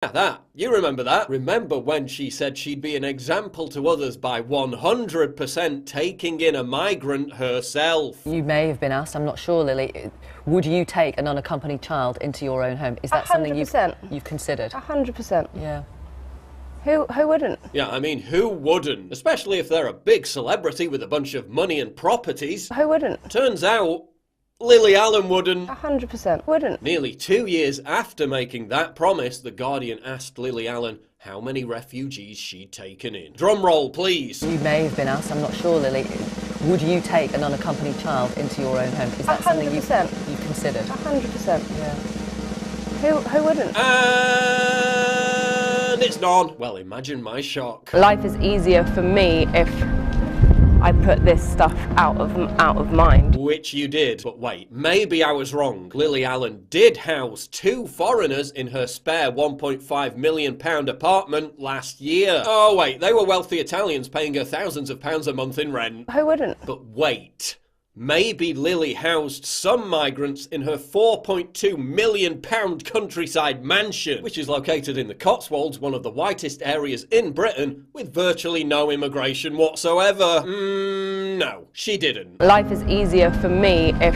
That. You remember that? Remember when she said she'd be an example to others by 100% taking in a migrant herself? You may have been asked, I'm not sure, Lily, would you take an unaccompanied child into your own home? Is that 100%. something you've considered? 100%. Yeah. Who wouldn't? Yeah, I mean, who wouldn't? Especially if they're a big celebrity with a bunch of money and properties. Who wouldn't? Turns out, Lily Allen wouldn't. 100% wouldn't. Nearly 2 years after making that promise, The Guardian asked Lily Allen how many refugees she'd taken in. Drum roll, please. You may have been asked, I'm not sure, Lily, would you take an unaccompanied child into your own home? Is that 100%. something you've considered? 100%. Yeah. Who wouldn't? And it's none. Well, imagine my shock. Life is easier for me if I put this stuff out of mind. Which you did. But wait, maybe I was wrong. Lily Allen did house 2 foreigners in her spare £1.5 million apartment last year. Oh wait, they were wealthy Italians paying her thousands of pounds a month in rent. Who wouldn't? But wait. Maybe Lily housed some migrants in her £4.2 million countryside mansion, which is located in the Cotswolds, one of the whitest areas in Britain, with virtually no immigration whatsoever. No, she didn't. Life is easier for me if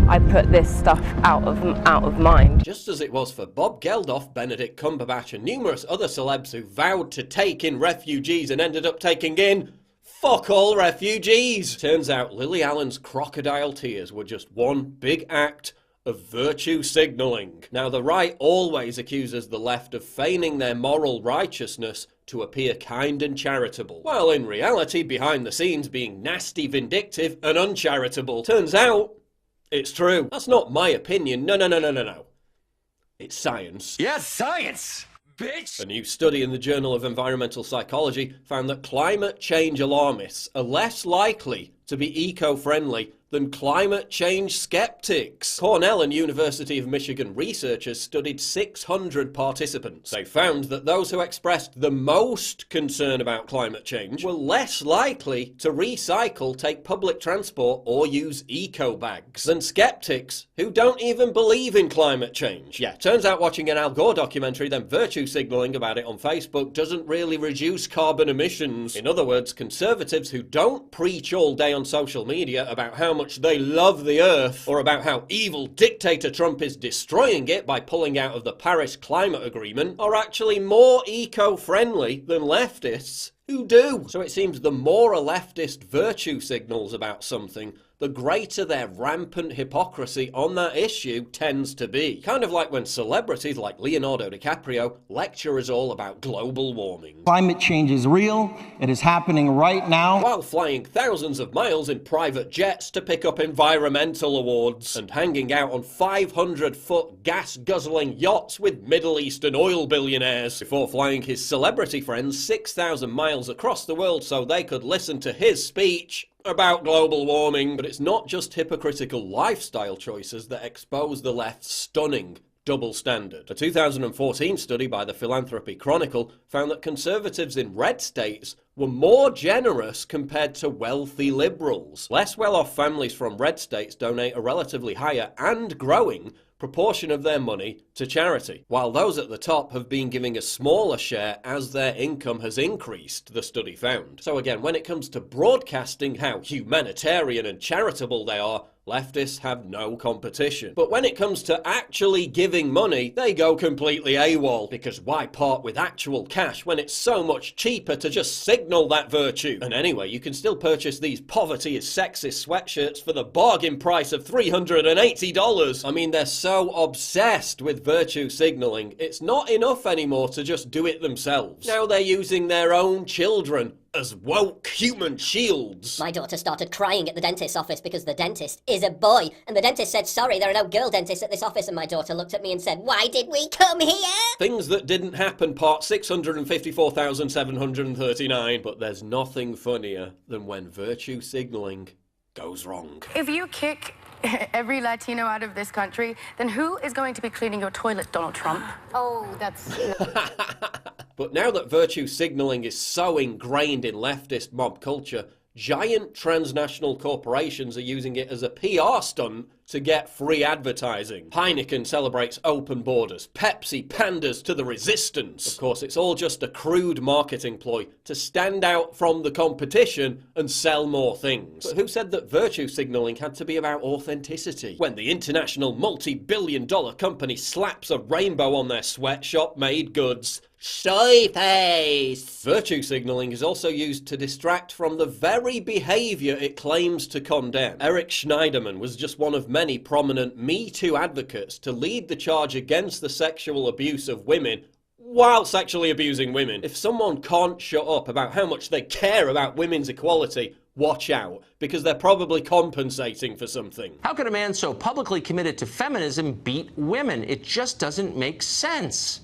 I put this stuff out of mind. Just as it was for Bob Geldof, Benedict Cumberbatch and numerous other celebs who vowed to take in refugees and ended up taking in fuck all refugees. Turns out Lily Allen's crocodile tears were just one big act of virtue signalling. Now, the right always accuses the left of feigning their moral righteousness to appear kind and charitable, while in reality, behind the scenes, being nasty, vindictive and uncharitable. Turns out, it's true. That's not my opinion. No. It's science. Yes, science! Bitch. A new study in the Journal of Environmental Psychology found that climate change alarmists are less likely to be eco-friendly than climate change skeptics. Cornell and University of Michigan researchers studied 600 participants. They found that those who expressed the most concern about climate change were less likely to recycle, take public transport, or use eco-bags than skeptics who don't even believe in climate change. Yeah, turns out watching an Al Gore documentary, then virtue signaling about it on Facebook, doesn't really reduce carbon emissions. In other words, conservatives who don't preach all day on social media about how much they love the earth, or about how evil dictator Trump is destroying it by pulling out of the Paris Climate Agreement, are actually more eco-friendly than leftists who do. So it seems the more a leftist virtue signals about something, the greater their rampant hypocrisy on that issue tends to be. Kind of like when celebrities like Leonardo DiCaprio lecture us all about global warming. Climate change is real. It is happening right now. While flying thousands of miles in private jets to pick up environmental awards, and hanging out on 500-foot gas-guzzling yachts with Middle Eastern oil billionaires, before flying his celebrity friends 6,000 miles across the world so they could listen to his speech about global warming. But it's not just hypocritical lifestyle choices that expose the left's stunning double standard. A 2014 study by the Philanthropy Chronicle found that conservatives in red states were more generous compared to wealthy liberals. Less well-off families from red states donate a relatively higher and growing proportion of their money to charity, while those at the top have been giving a smaller share as their income has increased, the study found. So again, when it comes to broadcasting how humanitarian and charitable they are, leftists have no competition. But when it comes to actually giving money, they go completely AWOL, because why part with actual cash when it's so much cheaper to just signal that virtue? And anyway, you can still purchase these poverty is sexist sweatshirts for the bargain price of $380. I mean, they're so obsessed with virtue signaling, it's not enough anymore to just do it themselves. Now they're using their own children as woke human shields. My daughter started crying at the dentist's office because the dentist is a boy, and the dentist said, sorry, there are no girl dentists at this office, and my daughter looked at me and said, why did we come here? Things that didn't happen, part 654,739. But there's nothing funnier than when virtue signaling goes wrong. If you kick every Latino out of this country, then who is going to be cleaning your toilet, Donald Trump? Oh, that's... But now that virtue signaling is so ingrained in leftist mob culture, giant transnational corporations are using it as a PR stunt to get free advertising. Heineken celebrates open borders. Pepsi panders to the resistance. Of course, it's all just a crude marketing ploy to stand out from the competition and sell more things. But who said that virtue signaling had to be about authenticity? When the international multi-billion-dollar company slaps a rainbow on their sweatshop-made goods, soy face! Virtue signaling is also used to distract from the very behaviour it claims to condemn. Eric Schneiderman was just one of many prominent Me Too advocates to lead the charge against the sexual abuse of women while sexually abusing women. If someone can't shut up about how much they care about women's equality, watch out, because they're probably compensating for something. How could a man so publicly committed to feminism beat women? It just doesn't make sense.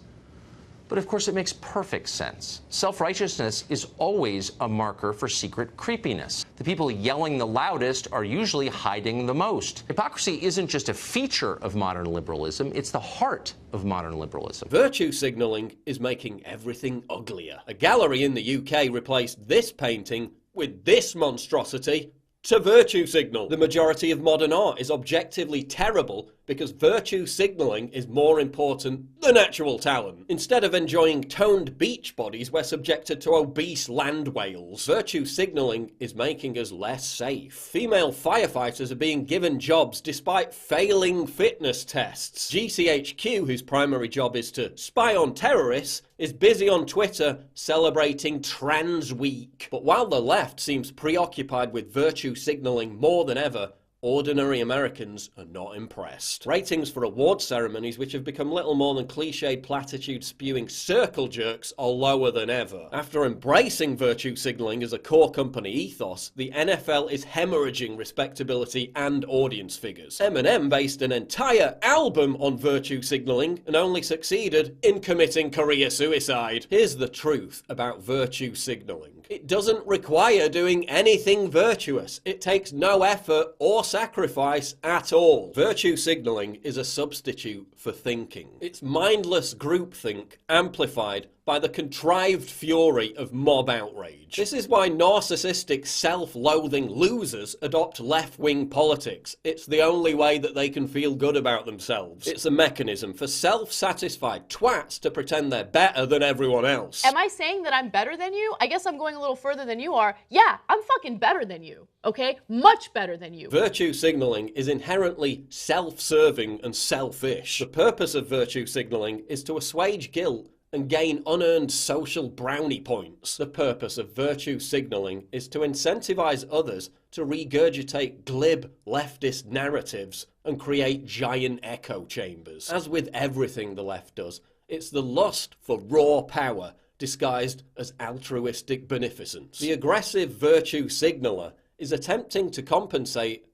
But of course it makes perfect sense. Self-righteousness is always a marker for secret creepiness. The people yelling the loudest are usually hiding the most. Hypocrisy isn't just a feature of modern liberalism, it's the heart of modern liberalism. Virtue signaling is making everything uglier. A gallery in the UK replaced this painting with this monstrosity to virtue signal. The majority of modern art is objectively terrible because virtue signaling is more important than actual talent. Instead of enjoying toned beach bodies, we're subjected to obese land whales. Virtue signaling is making us less safe. Female firefighters are being given jobs despite failing fitness tests. GCHQ, whose primary job is to spy on terrorists, is busy on Twitter celebrating Trans Week. But while the left seems preoccupied with virtue signaling more than ever, ordinary Americans are not impressed. Ratings for award ceremonies, which have become little more than cliched platitude-spewing circle jerks, are lower than ever. After embracing virtue signaling as a core company ethos, the NFL is hemorrhaging respectability and audience figures. Eminem based an entire album on virtue signaling and only succeeded in committing career suicide. Here's the truth about virtue signaling. It doesn't require doing anything virtuous. It takes no effort or sacrifice at all. Virtue signaling is a substitute for thinking. It's mindless groupthink amplified by the contrived fury of mob outrage. This is why narcissistic, self-loathing losers adopt left-wing politics. It's the only way that they can feel good about themselves. It's a mechanism for self-satisfied twats to pretend they're better than everyone else. Am I saying that I'm better than you? I guess I'm going a little further than you are. Yeah, I'm fucking better than you, okay? Much better than you. Virtue signaling is inherently self-serving and selfish. The purpose of virtue signaling is to assuage guilt and gain unearned social brownie points. The purpose of virtue signaling is to incentivize others to regurgitate glib leftist narratives and create giant echo chambers. As with everything the left does, it's the lust for raw power disguised as altruistic beneficence. The aggressive virtue signaler is attempting to compensate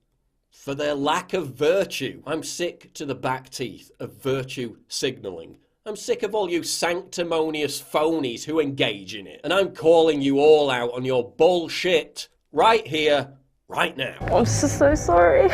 for their lack of virtue. I'm sick to the back teeth of virtue signaling. I'm sick of all you sanctimonious phonies who engage in it. And I'm calling you all out on your bullshit right here, right now. I'm so sorry.